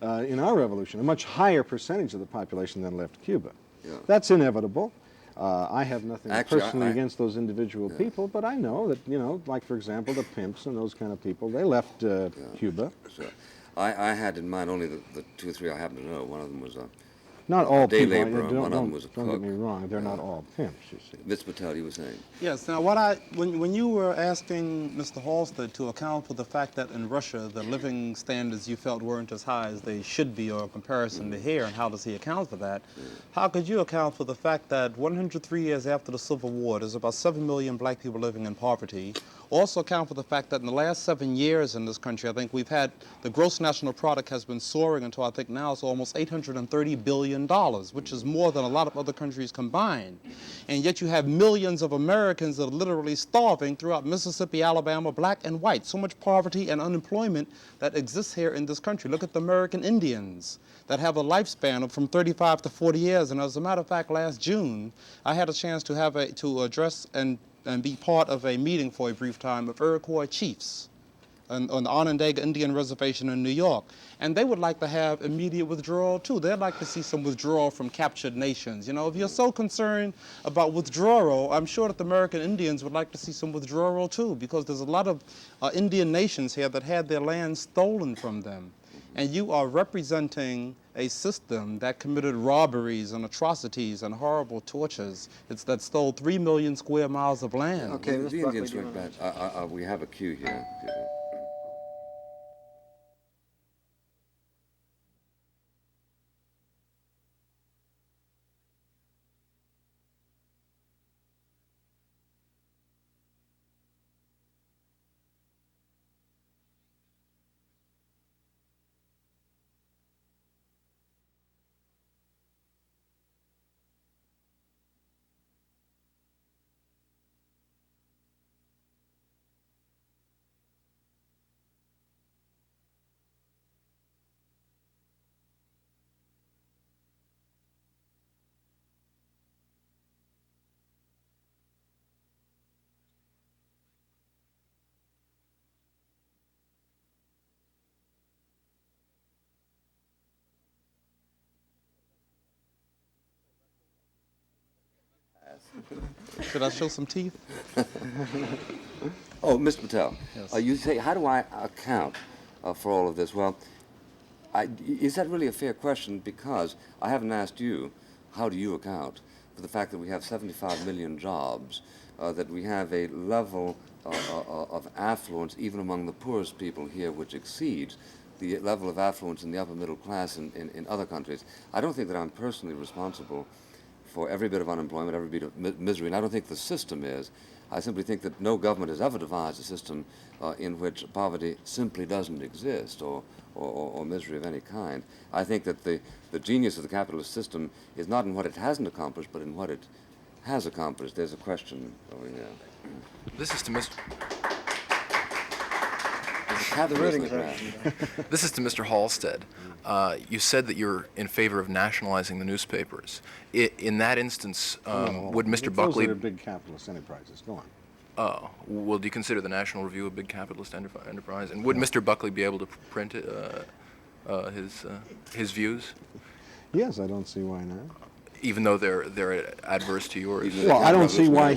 in our revolution. A much higher percentage of the population than left Cuba. Yeah. That's inevitable. I have nothing Actually, personally against those individual people, but I know that, you know, like, for example, the pimps and those kind of people, they left Cuba. So I had in mind only the two or three I happen to know. One of them was Not all day people. laborer, and one of them was a don't cook. get me wrong, they're not all pimps, you see. Ms. Boutelle, you were saying. Yes. Now, when you were asking Mr. Halstead to account for the fact that in Russia the living standards you felt weren't as high as they should be, or in comparison to here, and how does he account for that? How could you account for the fact that 103 years after the Civil War, there's about 7 million black people living in poverty? Also account for the fact that in the last 7 years in this country, I think we've had the gross national product has been soaring until I think now it's almost $830 billion, which is more than a lot of other countries combined. And yet you have millions of Americans that are literally starving throughout Mississippi, Alabama, black and white. So much poverty and unemployment that exists here in this country. Look at the American Indians that have a lifespan of from 35 to 40 years. And as a matter of fact, last June, I had a chance to address and be part of a meeting for a brief time of Iroquois chiefs on the Onondaga Indian Reservation in New York. And they would like to have immediate withdrawal too. They'd like to see some withdrawal from captured nations. You know, if you're so concerned about withdrawal, I'm sure that the American Indians would like to see some withdrawal too, because there's a lot of Indian nations here that had their land stolen from them. And you are representing a system that committed robberies and atrocities and horrible tortures. That stole 3 million square miles of land. Okay, the Ms. Indians Buckley, went back. We have a cue here. Should I show some teeth? Oh, Mr. Boutelle, Yes. you say, how do I account for all of this? Well, Is that really a fair question? Because I haven't asked you, how do you account for the fact that we have 75 million jobs, that we have a level of affluence even among the poorest people here which exceeds the level of affluence in the upper middle class in other countries. I don't think that I'm personally responsible for every bit of unemployment, every bit of misery, and I don't think the system is. I simply think that no government has ever devised a system in which poverty simply doesn't exist, or misery of any kind. I think that the genius of the capitalist system is not in what it hasn't accomplished, but in what it has accomplished. There's a question over here. This is to Mr. This is to Mr. Halstead. You said that you're in favor of nationalizing the newspapers. In that instance, would Mr. Buckley... Those are big capitalist enterprises. Go on. Oh, well, do you consider the National Review a big capitalist enterprise? And would Mr. Buckley be able to print his views? Yes, I don't see why not. Even though they're adverse to yours? Well, I don't see why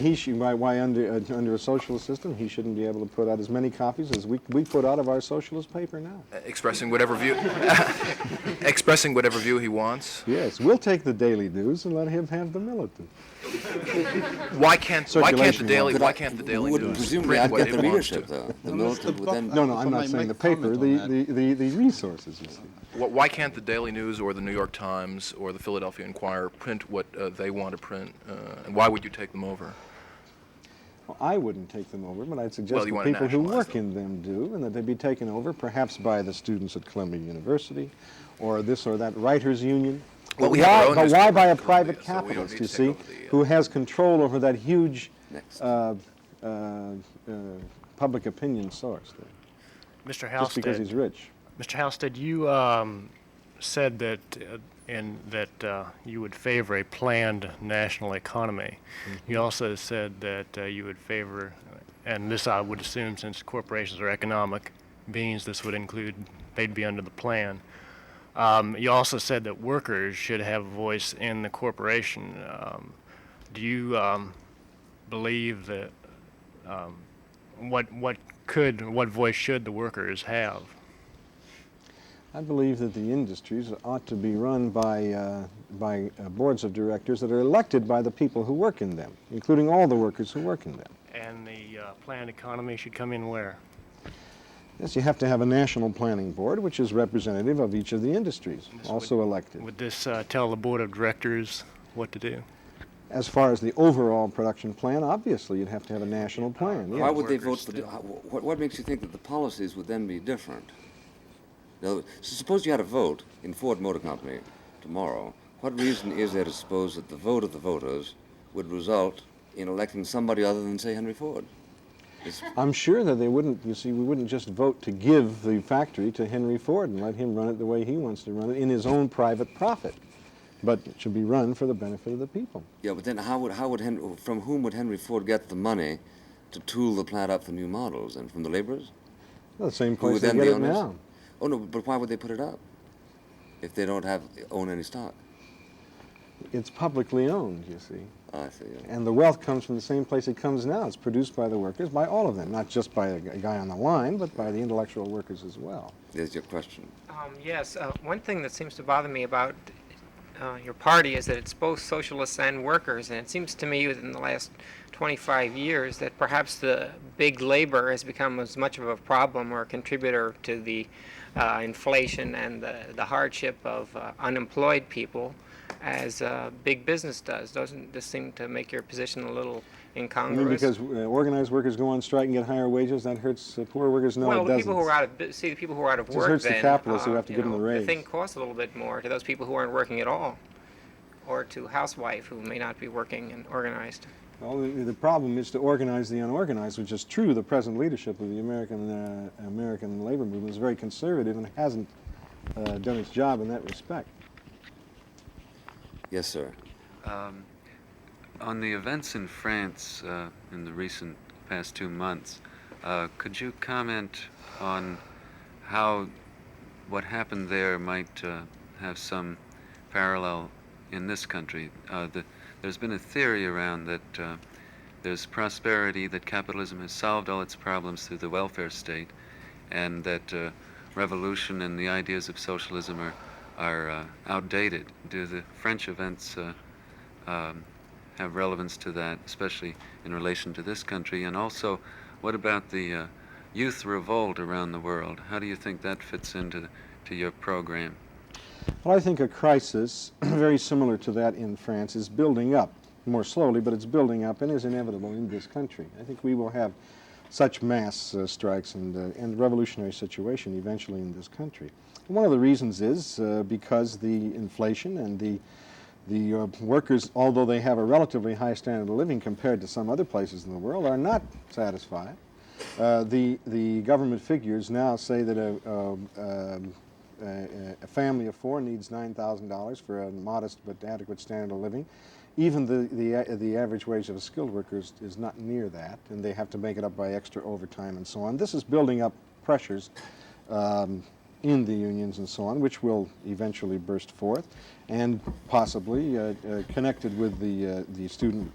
why under a socialist system he shouldn't be able to put out as many copies as we put out of our socialist paper now. Expressing whatever view, expressing whatever view he wants. Yes, we'll take the Daily News and let him have the militant. Why can't the Daily News presumably print I'd what get it the wants readership, to? though. The militant would then... No, I'm not saying the paper, the resources, you see. Why can't the Daily News or the New York Times or the Philadelphia Inquirer print what they want to print? And why would you take them over? Well, I wouldn't take them over, but I'd suggest you that want to people who nationalize work in them do, and that they be taken over perhaps by the students at Columbia University or this or that writers' union. Well, we have our own But why by a newspaper, private Columbia, so we don't capitalist, need you to see, take over the, who has control over that huge Next. public opinion source there, Mr. just because he's Halstead, rich. Mr. Halstead, you said that you would favor a planned national economy. You also said that you would favor, and this I would assume since corporations are economic beings, this would include, they'd be under the plan. You also said that workers should have a voice in the corporation. Do you believe that what voice should the workers have? I believe that the industries ought to be run by boards of directors that are elected by the people who work in them, including all the workers who work in them. And the planned economy should come in where? Yes, you have to have a national planning board, which is representative of each of the industries, also elected. Would this tell the board of directors what to do? As far as the overall production plan, obviously you'd have to have a national plan. Why would they vote for... What makes you think that the policies would then be different? Now, suppose you had a vote in Ford Motor Company tomorrow. What reason is there to suppose that the vote of the voters would result in electing somebody other than, say, Henry Ford? I'm sure that they wouldn't, you see, we wouldn't just vote to give the factory to Henry Ford and let him run it the way he wants to run it in his own private profit. But it should be run for the benefit of the people. Yeah, but then from whom would Henry Ford get the money to tool the plant up for new models? And from the laborers? Well, the same Who would place they then get be it owners? now. Oh, no, but why would they put it up if they don't own any stock? It's publicly owned, you see. I see, yeah. And the wealth comes from the same place it comes now. It's produced by the workers, by all of them, not just by a guy on the line, but by the intellectual workers as well. There's your question. Yes, one thing that seems to bother me about your party is that it's both socialists and workers, and it seems to me within the last 25 years that perhaps the big labor has become as much of a problem or a contributor to the inflation and the hardship of unemployed people as big business does. Doesn't this seem to make your position a little incongruous? I mean, because organized workers go on strike and get higher wages, that hurts poor workers? No, well, it doesn't. the people who are out of the people who are out of It just work hurts the then, capitalists who have to you give them know, the raise. the thing costs a little bit more to those people who aren't working at all, or to housewife who may not be working and organized. Well, the problem is to organize the unorganized, which is true. The present leadership of the American labor movement is very conservative and hasn't done its job in that respect. Yes, sir. On the events in France in the recent past 2 months, could you comment on how what happened there might have some parallel in this country? There's been a theory around that there's prosperity, that capitalism has solved all its problems through the welfare state, and that revolution and the ideas of socialism are outdated. Do the French events have relevance to that, especially in relation to this country? And also, what about the youth revolt around the world? How do you think that fits into your program? Well, I think a crisis very similar to that in France is building up, more slowly, but it's building up and is inevitable in this country. I think we will have such mass strikes and revolutionary situation eventually in this country. And one of the reasons is because the inflation and the workers, although they have a relatively high standard of living compared to some other places in the world, are not satisfied. The government figures now say that a family of four needs $9,000 for a modest but adequate standard of living. Even the average wage of a skilled worker is not near that, and they have to make it up by extra overtime and so on. This is building up pressures in the unions and so on, which will eventually burst forth, and possibly connected with the student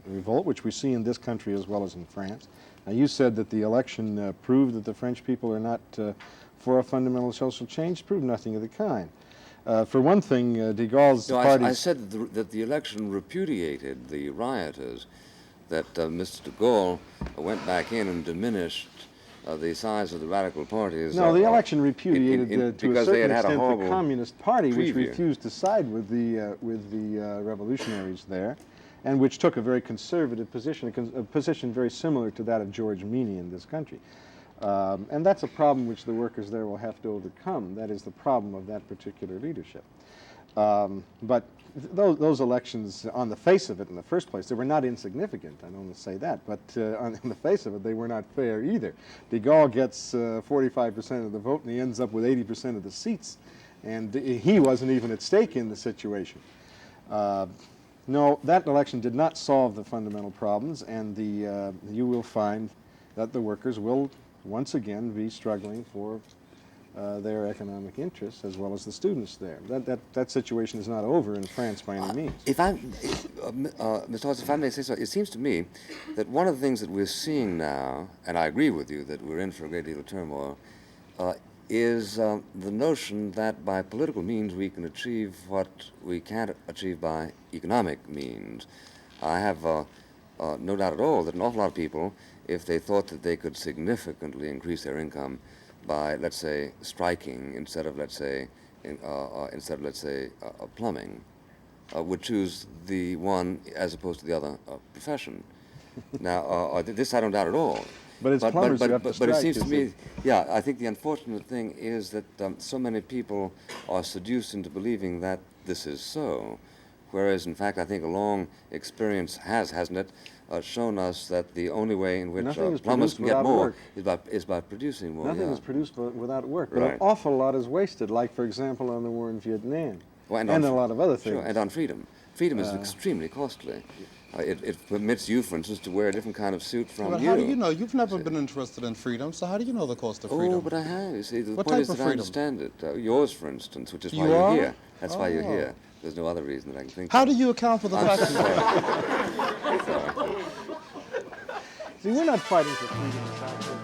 revolt, which we see in this country as well as in France. Now, you said that the election proved that the French people are not for a fundamental social change. Proved nothing of the kind. For one thing, de Gaulle's party... I said that the election repudiated the rioters, that Mr. de Gaulle went back in and diminished the size of the radical parties. No, the election repudiated to a certain had extent a the Communist Party, which preview. refused to side with the revolutionaries there, and which took a very conservative position, a position very similar to that of George Meany in this country. And that's a problem which the workers there will have to overcome. That is the problem of that particular leadership. But those elections, on the face of it in the first place, they were not insignificant, I don't want to say that, but on the face of it, they were not fair either. De Gaulle gets 45% of the vote and he ends up with 80% of the seats, and he wasn't even at stake in the situation. No, that election did not solve the fundamental problems, and you will find that the workers will once again be struggling for their economic interests as well as the students there. That situation is not over in France by any means. Mr. Hawes, if I may say so, it seems to me that one of the things that we're seeing now, and I agree with you that we're in for a great deal of turmoil, is the notion that by political means we can achieve what we can't achieve by economic means. I have no doubt at all that an awful lot of people, if they thought that they could significantly increase their income by, let's say, striking instead of, let's say, plumbing, would choose the one as opposed to the other profession. Now, this I don't doubt at all. But it's plumbers who have to strike, but it seems to you me, see. yeah, I think the unfortunate thing is that so many people are seduced into believing that this is so, whereas in fact I think a long experience hasn't it, shown us that the only way in which plumbers can get more is by producing more. Nothing yeah. is produced without work, but Right. an awful lot is wasted, like, for example, on the war in Vietnam, Well, and a lot of other things. Sure, and on freedom. Freedom is extremely costly. It permits you, for instance, to wear a different kind of suit from But you. how do you know? You've never been interested in freedom, so how do you know the cost of freedom? Oh, but I have. You see, the What point type is of that I freedom? understand it. Yours, for instance, which is why You you're are? here. That's why you're Oh. here. There's no other reason that I can think How of. do you account for the fact See, we're not fighting for freedom exactly.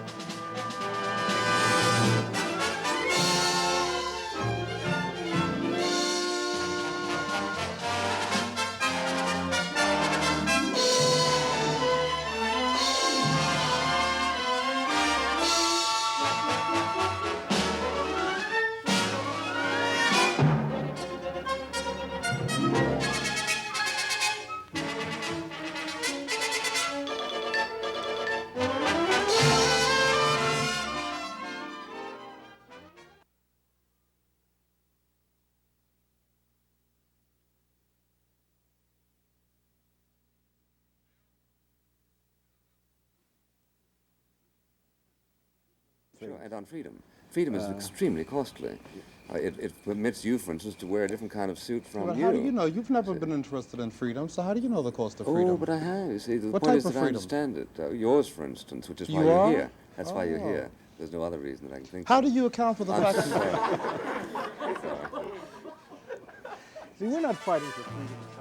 Sure, and on freedom. Freedom is extremely costly. It permits you, for instance, to wear a different kind of suit from But you. how do you know? You've never been interested in freedom, so how do you know the cost of freedom? Oh, but I have. You see, the What point type is of that I freedom? understand it. Yours, for instance, which is why You you're are? here. That's why you're Oh. here. There's no other reason that I can think How of. do you account for the fact See, we're not fighting for freedom exactly.